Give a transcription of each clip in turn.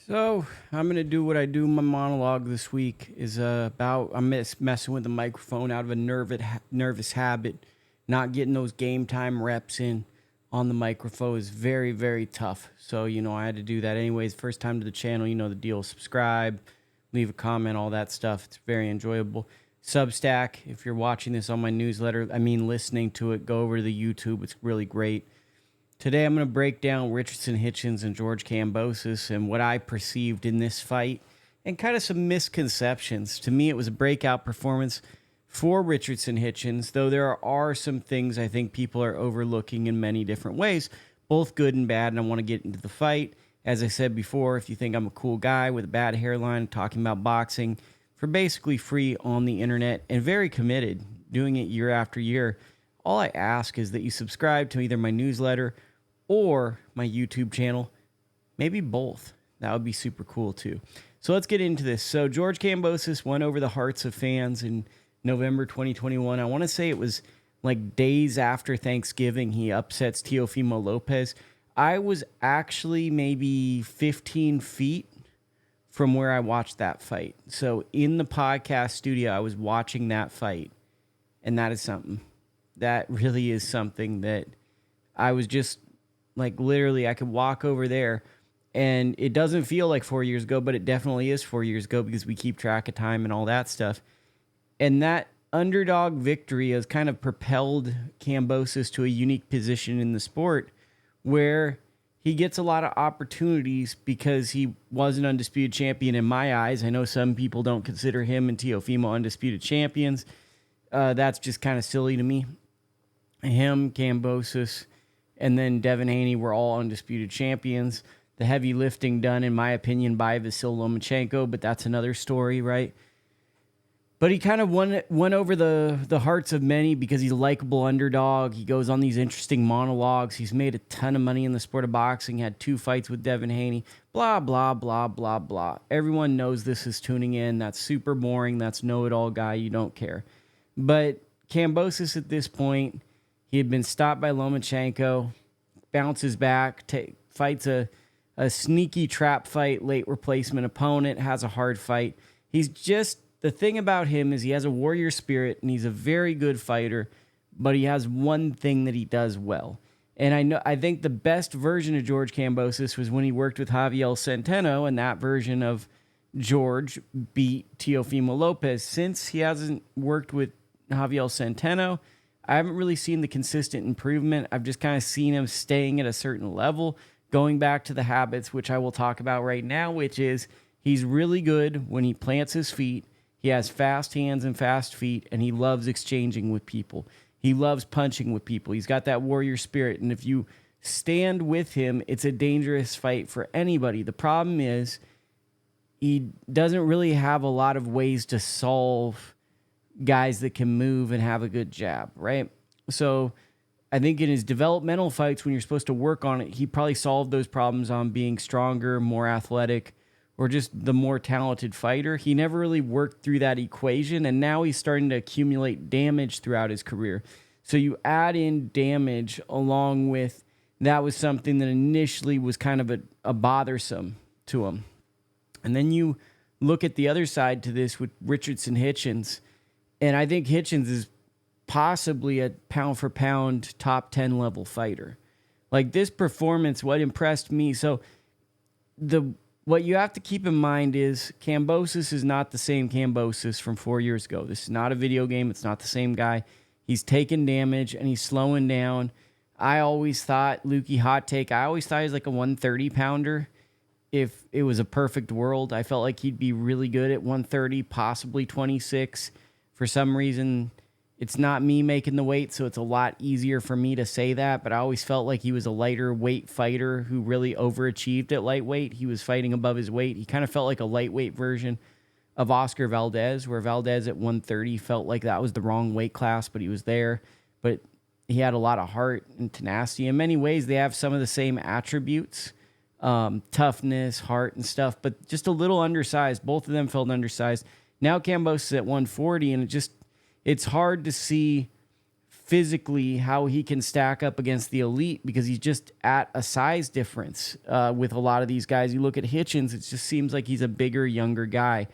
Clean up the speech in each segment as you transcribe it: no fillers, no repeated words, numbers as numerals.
So I'm gonna do what I do. My monologue this week is about messing with the microphone out of a nervous habit. Not getting those game time reps in on the microphone is very, very tough. So I had to do that anyways. First time to the channel, you know the deal. Subscribe, leave a comment, all that stuff. It's very enjoyable. Substack, if you're watching this on my newsletter, listening to it, go over to the YouTube. It's really great. Today, I'm going to break down Richardson Hitchins and George Kambosos and what I perceived in this fight and kind of some misconceptions. To me, it was a breakout performance for Richardson Hitchins, though there are some things I think people are overlooking in many different ways, both good and bad, and I want to get into the fight. As I said before, if you think I'm a cool guy with a bad hairline talking about boxing for basically free on the internet and very committed, doing it year after year, all I ask is that you subscribe to either my newsletter or my YouTube channel, maybe both. That would be super cool too. So let's get into this. So George Kambosos won over the hearts of fans in November 2021. I want to say it was like days after Thanksgiving, he upsets Teofimo Lopez. I was actually maybe 15 feet from where I watched that fight. So in the podcast studio, I was watching that fight. And that is something. That really is something that I was just like literally I could walk over there and it doesn't feel like 4 years ago, but it definitely is 4 years ago because we keep track of time and all that stuff. And that underdog victory has kind of propelled Kambosos to a unique position in the sport where he gets a lot of opportunities because he was an undisputed champion in my eyes. I know some people don't consider him and Teofimo undisputed champions. That's just kind of silly to me. Him, Kambosos, and then Devin Haney were all undisputed champions. The heavy lifting done, in my opinion, by Vasyl Lomachenko, but that's another story, right? But he kind of won over the hearts of many because he's a likable underdog. He goes on these interesting monologues. He's made a ton of money in the sport of boxing, had 2 fights with Devin Haney, blah, blah, blah, blah, blah. Everyone knows this is tuning in. That's super boring. That's know-it-all guy. You don't care. But Kambosos at this point, he had been stopped by Lomachenko, bounces back, fights a sneaky trap fight, late replacement opponent, has a hard fight. He's just, the thing about him is he has a warrior spirit and he's a very good fighter, but he has one thing that he does well. And I think the best version of George Kambosos was when he worked with Javier Centeno, and that version of George beat Teofimo Lopez. Since he hasn't worked with Javier Centeno, I haven't really seen the consistent improvement. I've just kind of seen him staying at a certain level, going back to the habits, which I will talk about right now, which is he's really good when he plants his feet. He has fast hands and fast feet, and he loves exchanging with people. He loves punching with people. He's got that warrior spirit, and if you stand with him, it's a dangerous fight for anybody. The problem is he doesn't really have a lot of ways to solve guys that can move and have a good jab, right? So I think in his developmental fights, when you're supposed to work on it, he probably solved those problems on being stronger, more athletic, or just the more talented fighter. He never really worked through that equation, and now he's starting to accumulate damage throughout his career. So you add in damage along with that was something that initially was kind of a bothersome to him. And then you look at the other side to this with Richardson Hitchins, and I think Hitchins is possibly a pound-for-pound top 10 level fighter. Like this performance, what impressed me, so what you have to keep in mind is Kambosos is not the same Kambosos from 4 years ago. This is not a video game. It's not the same guy. He's taking damage, and he's slowing down. I always thought, Lukie hot take, I always thought he was like a 130-pounder. If it was a perfect world, I felt like he'd be really good at 130, possibly 26. For some reason, it's not me making the weight, so it's a lot easier for me to say that, but I always felt like he was a lighter weight fighter who really overachieved at lightweight. He was fighting above his weight. He kind of felt like a lightweight version of Oscar Valdez, where Valdez at 130 felt like that was the wrong weight class, but he was there. But he had a lot of heart and tenacity. In many ways, they have some of the same attributes, toughness, heart, and stuff, but just a little undersized. Both of them felt undersized. Now Kambosos is at 140, and it's hard to see physically how he can stack up against the elite because he's just at a size difference with a lot of these guys. You look at Hitchins, it just seems like he's a bigger, younger guy.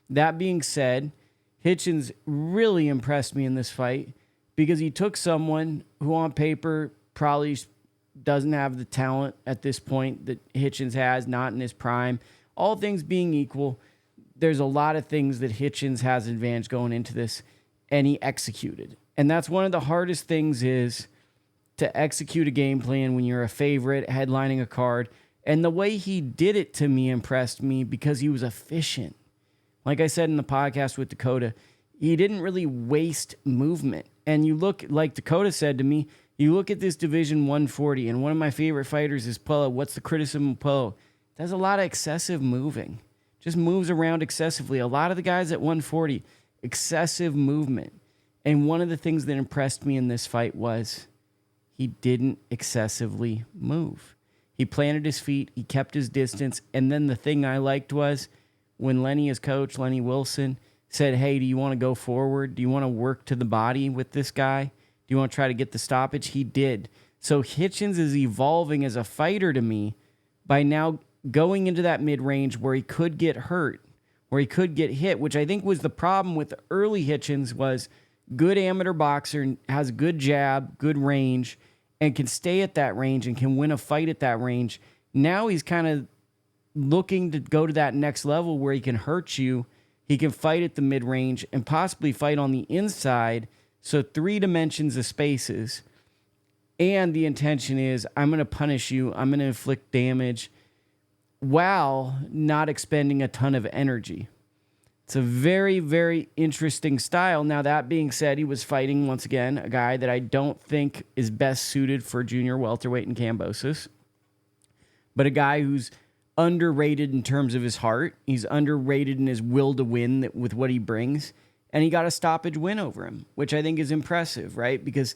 That being said, Hitchins really impressed me in this fight because he took someone who on paper probably doesn't have the talent at this point that Hitchins has, not in his prime. All things being equal, there's a lot of things that Hitchins has advantage going into this, and he executed. And that's one of the hardest things is to execute a game plan when you're a favorite, headlining a card. And the way he did it to me impressed me because he was efficient. Like I said in the podcast with Dakota, he didn't really waste movement. And you look, like Dakota said to me, you look at this Division 140, and one of my favorite fighters is Puello. What's the criticism of Puello? Does a lot of excessive moving. Just moves around excessively. A lot of the guys at 140, excessive movement. And one of the things that impressed me in this fight was he didn't excessively move. He planted his feet, he kept his distance, and then the thing I liked was when Lenny, his coach, Lenny Wilson, said, hey, do you want to go forward? Do you want to work to the body with this guy? Do you want to try to get the stoppage? He did. So Hitchins is evolving as a fighter to me by now going into that mid-range where he could get hurt, where he could get hit, which I think was the problem with early Hitchins was good amateur boxer, has good jab, good range, and can stay at that range and can win a fight at that range. Now he's kind of looking to go to that next level where he can hurt you. He can fight at the mid-range and possibly fight on the inside. So 3 dimensions of spaces. And the intention is I'm going to punish you. I'm going to inflict damage while not expending a ton of energy. It's a very, very interesting style. Now, that being said, he was fighting, once again, a guy that I don't think is best suited for junior welterweight in Kambosos, but a guy who's underrated in terms of his heart. He's underrated in his will to win with what he brings, and he got a stoppage win over him, which I think is impressive, right? Because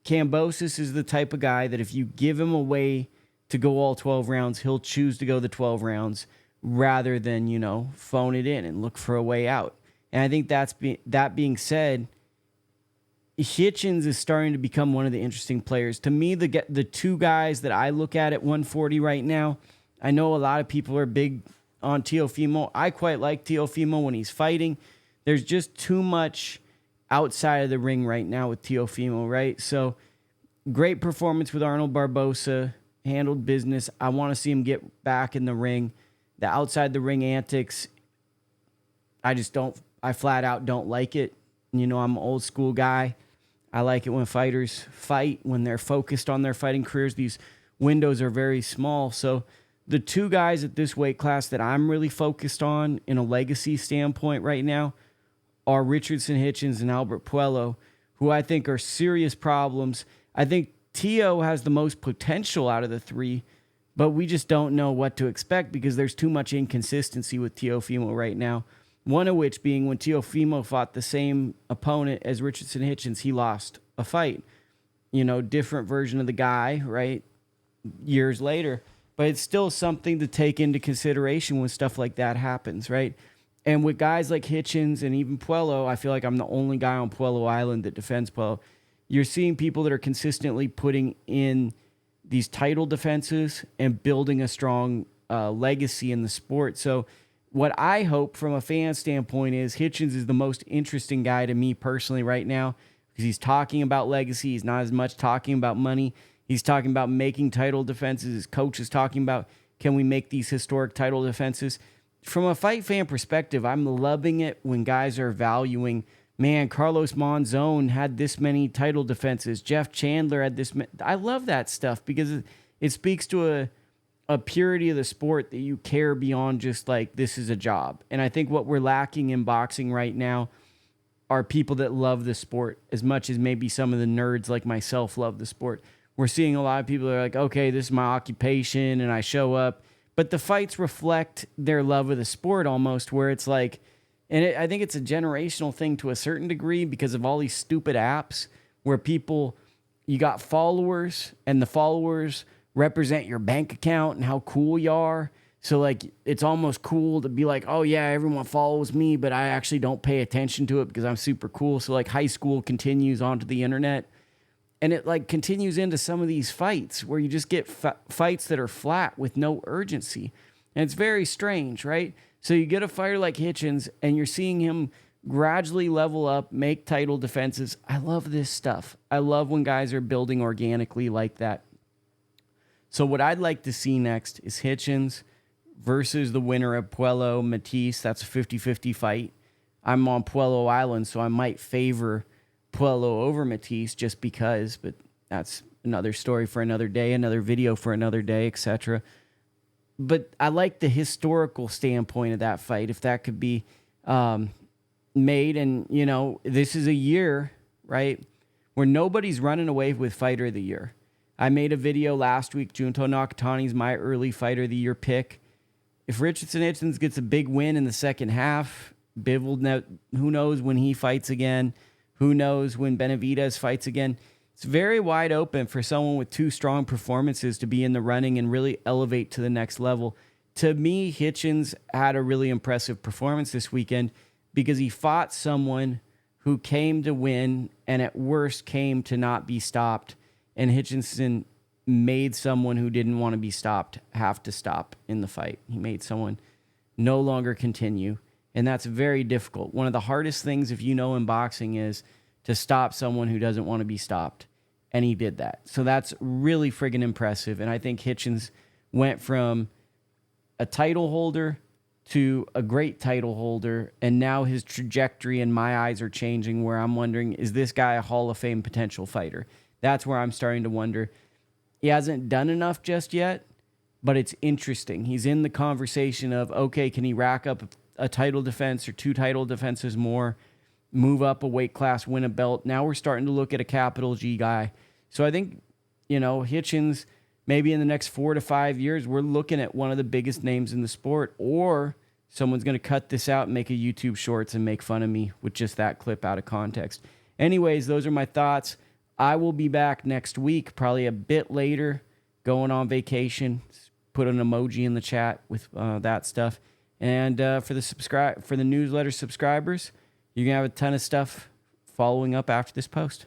Kambosos is the type of guy that if you give him a way to go all 12 rounds, he'll choose to go the 12 rounds rather than, phone it in and look for a way out. And I think that being said, Hitchins is starting to become one of the interesting players. To me, the 2 guys that I look at 140 right now, I know a lot of people are big on Teofimo. I quite like Teofimo when he's fighting. There's just too much outside of the ring right now with Teofimo, right? So great performance with Arnold Barbosa, handled business. I want to see him get back in the ring. The outside the ring antics, I flat out don't like it. I'm an old school guy. I like it when fighters fight, when they're focused on their fighting careers. These windows are very small. So the 2 guys at this weight class that I'm really focused on in a legacy standpoint right now are Richardson Hitchins and Albert Puello, who I think are serious problems. I think Teo has the most potential out of the 3, but we just don't know what to expect because there's too much inconsistency with Teofimo right now. One of which being when Teofimo fought the same opponent as Richardson Hitchins, he lost a fight. Different version of the guy, right? Years later. But it's still something to take into consideration when stuff like that happens, right? And with guys like Hitchins and even Puello, I feel like I'm the only guy on Puello Island that defends Puello. You're seeing people that are consistently putting in these title defenses and building a strong legacy in the sport. So what I hope from a fan standpoint is Hitchins is the most interesting guy to me personally right now because he's talking about legacy. He's not as much talking about money. He's talking about making title defenses. His coach is talking about, can we make these historic title defenses? From a fight fan perspective, I'm loving it when guys are valuing, man, Carlos Monzon had this many title defenses. Jeff Chandler had this many. I love that stuff because it speaks to a purity of the sport that you care beyond just like, this is a job. And I think what we're lacking in boxing right now are people that love the sport as much as maybe some of the nerds like myself love the sport. We're seeing a lot of people that are like, okay, this is my occupation and I show up. But the fights reflect their love of the sport almost, where it's like, I think it's a generational thing to a certain degree because of all these stupid apps where you got followers and the followers represent your bank account and how cool you are. So like, it's almost cool to be like, oh yeah, everyone follows me, but I actually don't pay attention to it because I'm super cool. So like high school continues onto the internet. And it like continues into some of these fights where you just get fights that are flat with no urgency. And it's very strange, right? So you get a fighter like Hitchins and you're seeing him gradually level up, make title defenses. I love this stuff. I love when guys are building organically like that. So what I'd like to see next is Hitchins versus the winner of Puello Matisse. That's a 50-50 fight. I'm on Puello Island, so I might favor Puello over Matisse just because, but that's another story for another day, another video for another day, etc. But I like the historical standpoint of that fight, if that could be made. And, you know, this is a year, right, where nobody's running away with Fighter of the Year. I made a video last week. Junto Nakatani's my early Fighter of the Year pick. If Richardson Hitchins gets a big win in the second half, Bivol, who knows when he fights again? Who knows when Benavidez fights again? It's very wide open for someone with two strong performances to be in the running and really elevate to the next level. To me, Hitchins had a really impressive performance this weekend because he fought someone who came to win and at worst came to not be stopped. And Hitchinson made someone who didn't want to be stopped have to stop in the fight. He made someone no longer continue. And that's very difficult. One of the hardest things, if you know in boxing, is to stop someone who doesn't want to be stopped. And he did that. So that's really friggin' impressive. And I think Hitchins went from a title holder to a great title holder. And now his trajectory in my eyes are changing where I'm wondering, is this guy a Hall of Fame potential fighter? That's where I'm starting to wonder. He hasn't done enough just yet, but it's interesting. He's in the conversation of, okay, can he rack up a title defense or two title defenses more, move up a weight class, win a belt? Now we're starting to look at a capital G guy. So I think, you know, Hitchins, maybe in the next 4 to 5 years, we're looking at one of the biggest names in the sport, or someone's going to cut this out and make a YouTube shorts and make fun of me with just that clip out of context. Anyways, those are my thoughts. I will be back next week, probably a bit later, going on vacation. Put an emoji in the chat with that stuff. And for the newsletter subscribers, you're going to have a ton of stuff following up after this post.